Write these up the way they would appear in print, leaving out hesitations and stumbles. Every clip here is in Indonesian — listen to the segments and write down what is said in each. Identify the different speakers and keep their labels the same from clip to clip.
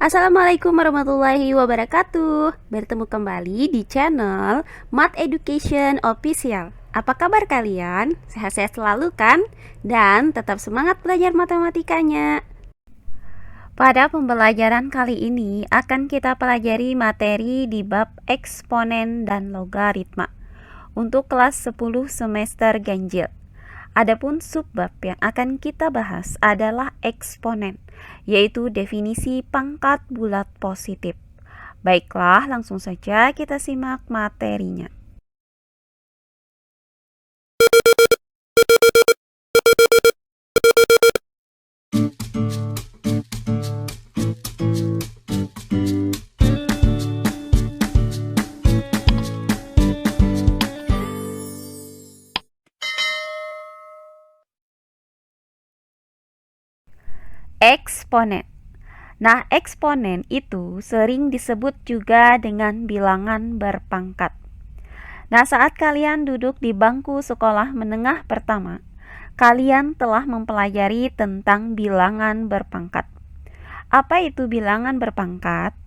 Speaker 1: Assalamualaikum warahmatullahi wabarakatuh. Bertemu kembali di channel Math Education Official. Apa kabar kalian? Sehat-sehat selalu kan? Dan tetap semangat belajar matematikanya. Pada pembelajaran kali ini akan kita pelajari materi di bab eksponen dan logaritma untuk kelas 10 semester ganjil. Adapun subbab yang akan kita bahas adalah eksponen, yaitu definisi pangkat bulat positif. Baiklah, langsung saja kita simak materinya. Eksponen. Nah, eksponen itu sering disebut juga dengan bilangan berpangkat. Nah, saat kalian duduk di bangku sekolah menengah pertama, kalian telah mempelajari tentang bilangan berpangkat. Apa itu bilangan berpangkat?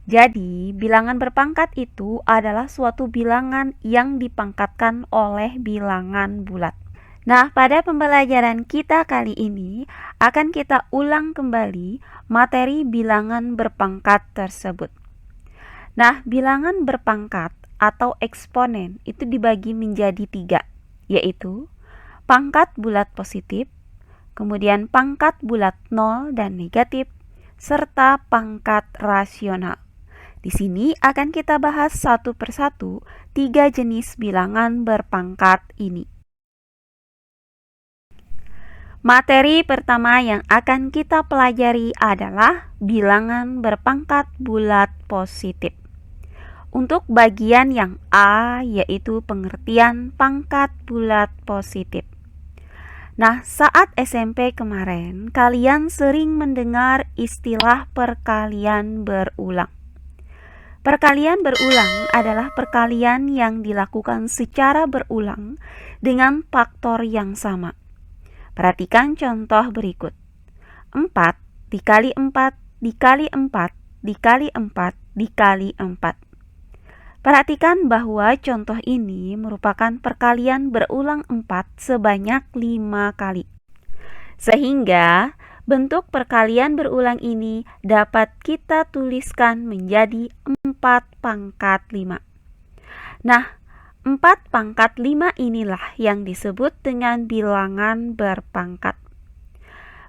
Speaker 1: Jadi, bilangan berpangkat itu adalah suatu bilangan yang dipangkatkan oleh bilangan bulat. Nah, pada pembelajaran kita kali ini akan kita ulang kembali materi bilangan berpangkat tersebut. Nah, bilangan berpangkat atau eksponen itu dibagi menjadi 3, yaitu pangkat bulat positif, kemudian pangkat bulat 0 dan negatif, serta pangkat rasional. Di sini akan kita bahas satu persatu 3 jenis bilangan berpangkat ini. Materi pertama yang akan kita pelajari adalah bilangan berpangkat bulat positif. Untuk bagian yang A, yaitu pengertian pangkat bulat positif. Nah, saat SMP kemarin, kalian sering mendengar istilah perkalian berulang. Perkalian berulang adalah perkalian yang dilakukan secara berulang dengan faktor yang sama. Perhatikan contoh berikut. 4 dikali 4 dikali 4 dikali 4 dikali 4. Perhatikan bahwa contoh ini merupakan perkalian berulang 4 sebanyak 5 kali. Sehingga bentuk perkalian berulang ini dapat kita tuliskan menjadi 4 pangkat 5. Nah, 4 pangkat 5 inilah yang disebut dengan bilangan berpangkat.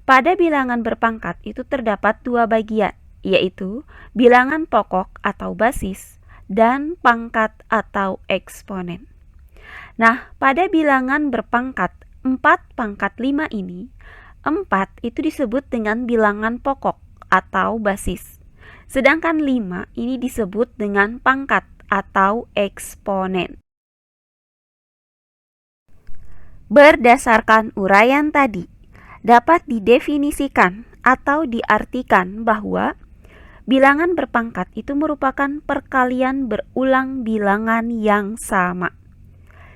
Speaker 1: Pada bilangan berpangkat itu terdapat 2 bagian, yaitu bilangan pokok atau basis dan pangkat atau eksponen. Nah, pada bilangan berpangkat 4 pangkat 5 ini, 4 itu disebut dengan bilangan pokok atau basis. Sedangkan 5 ini disebut dengan pangkat atau eksponen. Berdasarkan uraian tadi, dapat didefinisikan atau diartikan bahwa bilangan berpangkat itu merupakan perkalian berulang bilangan yang sama.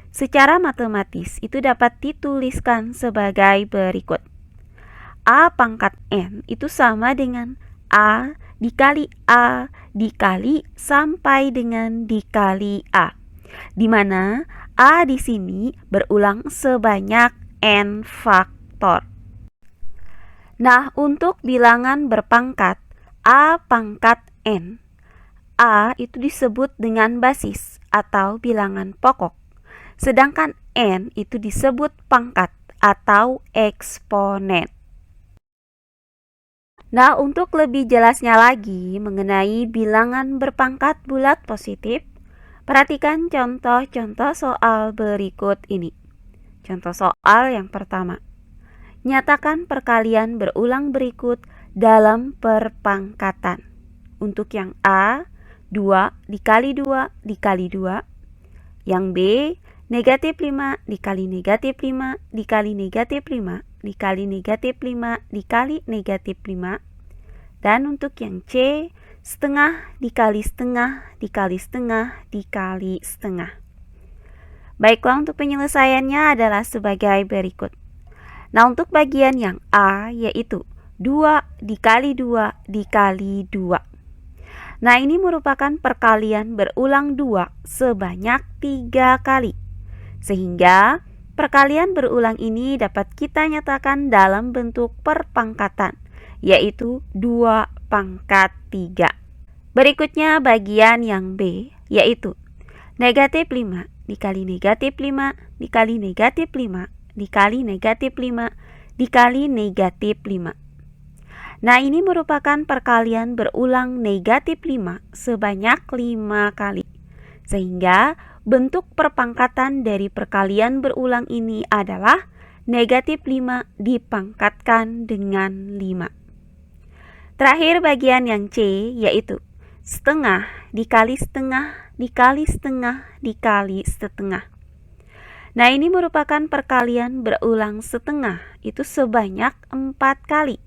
Speaker 1: Secara matematis itu dapat dituliskan sebagai berikut. A pangkat N itu sama dengan A dikali sampai dengan dikali A, di mana A di sini berulang sebanyak N faktor. Nah, untuk bilangan berpangkat A pangkat N, A itu disebut dengan basis atau bilangan pokok, sedangkan N itu disebut pangkat atau eksponen. Nah, untuk lebih jelasnya lagi mengenai bilangan berpangkat bulat positif, perhatikan contoh-contoh soal berikut ini. Contoh soal yang pertama. Nyatakan perkalian berulang berikut dalam perpangkatan. Untuk yang A, 2 dikali 2 dikali 2. Yang B, negatif 5 dikali negatif 5 dikali negatif 5 dikali negatif 5 dikali negatif 5. Dan untuk yang C, setengah dikali setengah dikali setengah dikali setengah. Baiklah, untuk penyelesaiannya adalah sebagai berikut. Nah, untuk bagian yang A, yaitu 2 dikali 2 dikali 2. Nah, ini merupakan perkalian berulang 2 sebanyak 3 kali. Sehingga perkalian berulang ini dapat kita nyatakan dalam bentuk perpangkatan, yaitu 2 pangkat 3. Berikutnya bagian yang B, yaitu negatif 5 dikali negatif 5 dikali negatif 5 dikali negatif 5 dikali negatif 5. Nah, ini merupakan perkalian berulang negatif 5 sebanyak 5 kali. Sehingga bentuk perpangkatan dari perkalian berulang ini adalah negatif 5 dipangkatkan dengan 5. Terakhir bagian yang C, yaitu setengah dikali setengah dikali setengah dikali setengah. Nah, ini merupakan perkalian berulang setengah itu sebanyak 4 kali.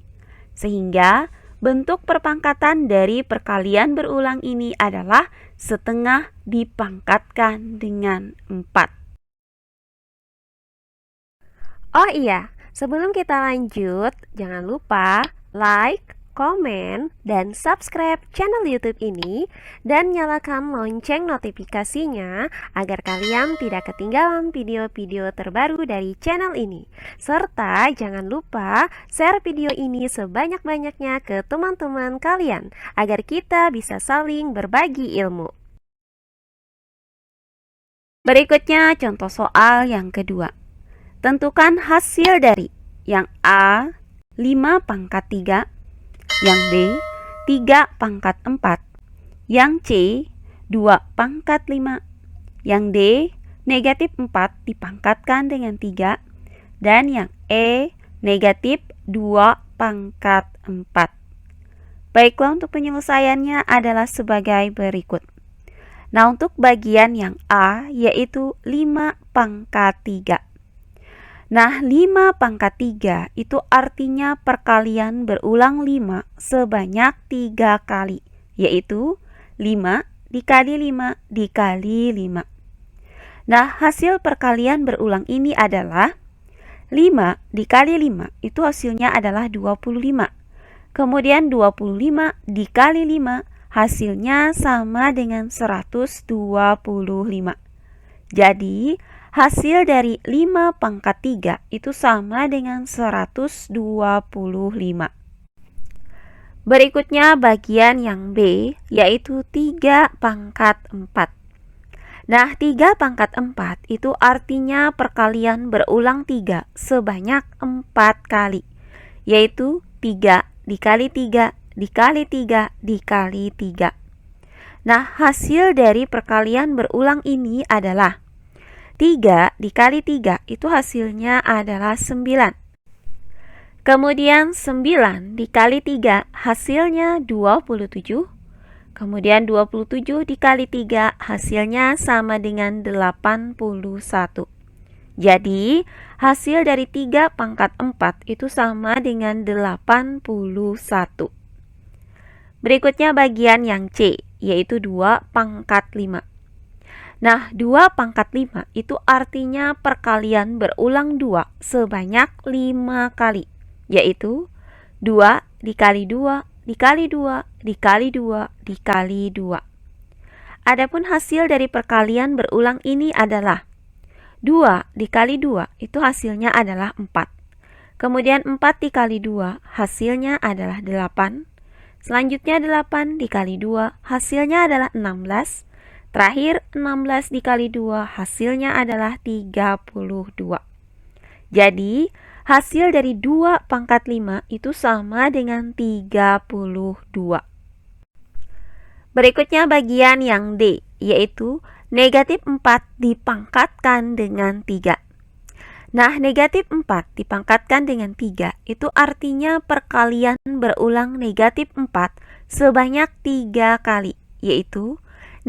Speaker 1: Sehingga bentuk perpangkatan dari perkalian berulang ini adalah setengah dipangkatkan dengan 4.
Speaker 2: Oh iya, sebelum kita lanjut, jangan lupa like, komen, dan subscribe channel YouTube ini dan nyalakan lonceng notifikasinya agar kalian tidak ketinggalan video-video terbaru dari channel ini. Serta jangan lupa share video ini sebanyak-banyaknya ke teman-teman kalian agar kita bisa saling berbagi ilmu.
Speaker 1: Berikutnya contoh soal yang kedua. Tentukan hasil dari yang A 5 pangkat 3, yang B 3 pangkat 4, yang C 2 pangkat 5, yang D negatif 4 dipangkatkan dengan 3, dan yang E negatif 2 pangkat 4. Baiklah, untuk penyelesaiannya adalah sebagai berikut. Nah, untuk bagian yang A yaitu 5 pangkat 3. Nah, 5 pangkat 3 itu artinya perkalian berulang 5 sebanyak 3 kali, yaitu 5 dikali 5 dikali 5. Nah, hasil perkalian berulang ini adalah 5 dikali 5 itu hasilnya adalah 25. Kemudian 25 dikali 5 hasilnya sama dengan 125. Jadi, hasil dari 5 pangkat 3 itu sama dengan 125. Berikutnya bagian yang B, yaitu 3 pangkat 4. Nah, 3 pangkat 4 itu artinya perkalian berulang 3 sebanyak 4 kali, yaitu 3 dikali 3 dikali 3 dikali 3. Nah, hasil dari perkalian berulang ini adalah 3 dikali 3 itu hasilnya adalah 9. Kemudian 9 dikali 3 hasilnya 27. Kemudian 27 dikali 3 hasilnya sama dengan 81. Jadi hasil dari 3 pangkat 4 itu sama dengan 81. Berikutnya bagian yang C, yaitu 2 pangkat 5. Nah, 2 pangkat 5 itu artinya perkalian berulang 2 sebanyak 5 kali, yaitu 2 dikali 2 dikali 2 dikali 2 dikali 2. Adapun hasil dari perkalian berulang ini adalah 2 dikali 2 itu hasilnya adalah 4. Kemudian 4 dikali 2 hasilnya adalah 8. Selanjutnya 8 dikali 2 hasilnya adalah 16. Terakhir 16 dikali 2 hasilnya adalah 32. Jadi hasil dari 2 pangkat 5 itu sama dengan 32. Berikutnya bagian yang D, yaitu negatif 4 dipangkatkan dengan 3. Nah, negatif 4 dipangkatkan dengan 3 itu artinya perkalian berulang negatif 4 sebanyak 3 kali, yaitu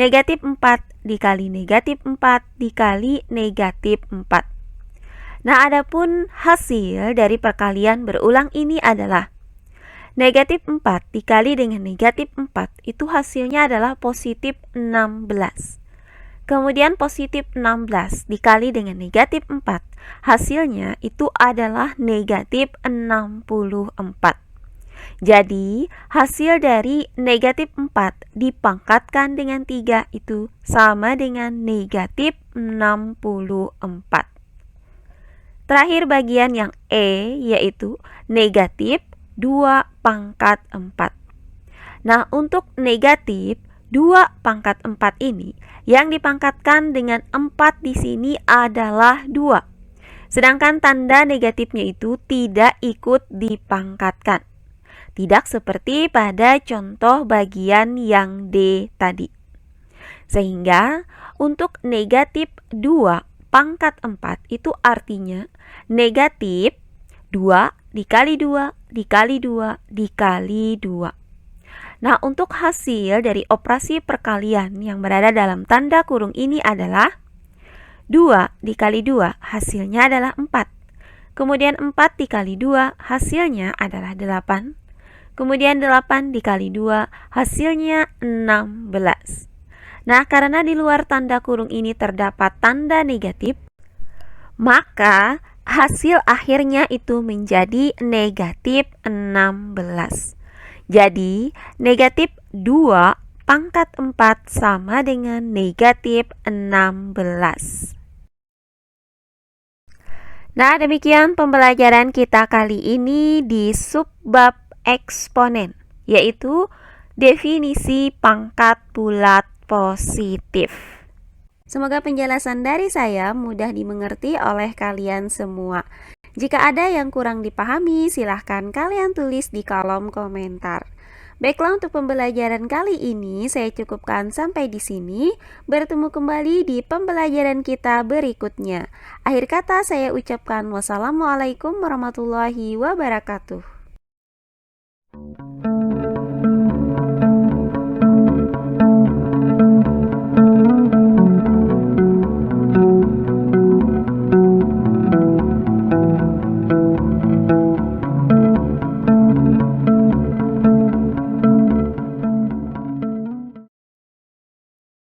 Speaker 1: negatif 4 dikali negatif 4 dikali negatif 4. Nah, adapun hasil dari perkalian berulang ini adalah negatif 4 dikali dengan negatif 4 itu hasilnya adalah positif 16. Kemudian positif 16 dikali dengan negatif 4 hasilnya itu adalah negatif 64. Jadi, hasil dari negatif 4 dipangkatkan dengan 3 itu sama dengan negatif 64. Terakhir bagian yang E, yaitu negatif 2 pangkat 4. Nah, untuk negatif 2 pangkat 4 ini, yang dipangkatkan dengan 4 di sini adalah 2. Sedangkan tanda negatifnya itu tidak ikut dipangkatkan. Tidak seperti pada contoh bagian yang D tadi. Sehingga untuk negatif 2 pangkat 4 itu artinya negatif 2 dikali 2 dikali 2 dikali 2. Nah, untuk hasil dari operasi perkalian yang berada dalam tanda kurung ini adalah 2 dikali 2 hasilnya adalah 4. Kemudian 4 dikali 2 hasilnya adalah 8. Kemudian 8 dikali 2 hasilnya 16. Nah, karena di luar tanda kurung ini terdapat tanda negatif, maka hasil akhirnya itu menjadi negatif 16. Jadi, negatif 2 pangkat 4 sama dengan negatif 16. Nah, demikian pembelajaran kita kali ini di subbab eksponen, yaitu definisi pangkat bulat positif. Semoga penjelasan dari saya mudah dimengerti oleh kalian semua. Jika ada yang kurang dipahami, silahkan kalian tulis di kolom komentar. Baiklah, untuk pembelajaran kali ini saya cukupkan sampai di sini. Bertemu kembali di pembelajaran kita berikutnya. Akhir kata saya ucapkan wassalamualaikum warahmatullahi wabarakatuh.